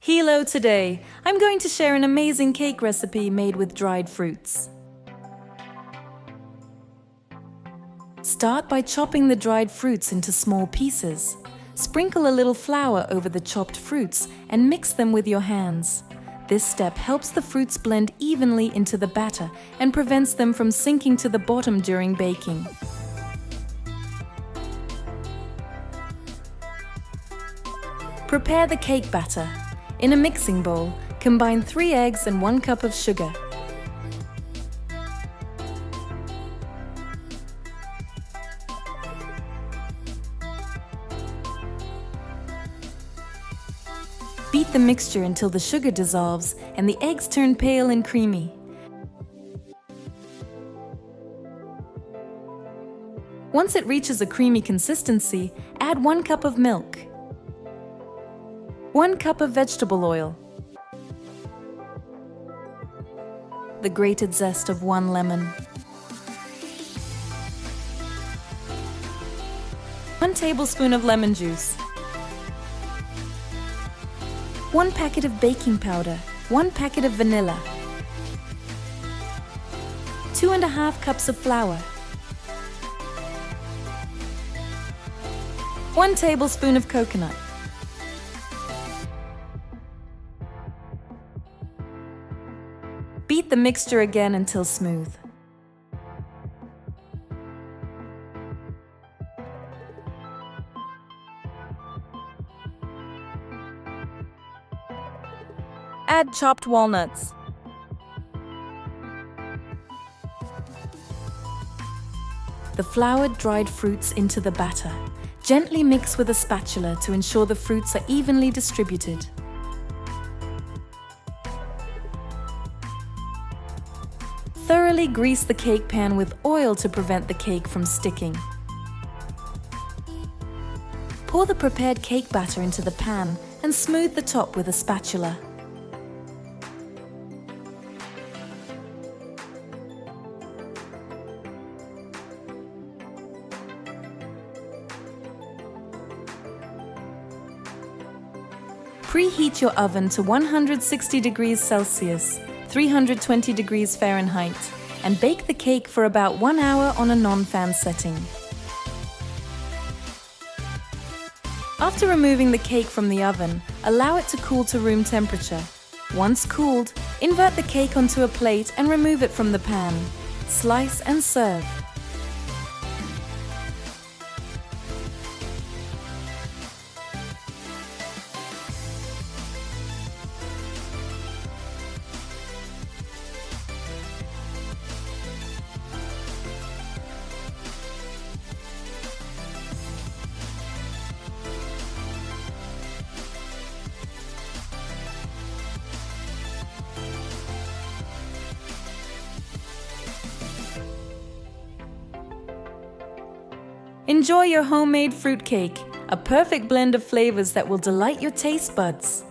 Hello today! I'm going to share an amazing cake recipe made with dried fruits. Start by chopping the dried fruits into small pieces. Sprinkle a little flour over the chopped fruits and mix them with your hands. This step helps the fruits blend evenly into the batter and prevents them from sinking to the bottom during baking. Prepare the cake batter. In a mixing bowl, combine 3 eggs and 1 cup of sugar. Beat the mixture until the sugar dissolves and the eggs turn pale and creamy. Once it reaches a creamy consistency, add 1 cup of milk, 1 cup of vegetable oil, the grated zest of 1 lemon, 1 tablespoon of lemon juice, 1 packet of baking powder, 1 packet of vanilla, 2½ cups of flour, 1 tablespoon of coconut, beat the mixture again until smooth. Add chopped walnuts. The floured dried fruits into the batter. Gently mix with a spatula to ensure the fruits are evenly distributed. Thoroughly grease the cake pan with oil to prevent the cake from sticking. Pour the prepared cake batter into the pan and smooth the top with a spatula. Preheat your oven to 160 degrees Celsius, 320 degrees Fahrenheit, and bake the cake for about 1 hour on a non-fan setting. After removing the cake from the oven, allow it to cool to room temperature. Once cooled, invert the cake onto a plate and remove it from the pan. Slice and serve. Enjoy your homemade fruitcake, a perfect blend of flavors that will delight your taste buds.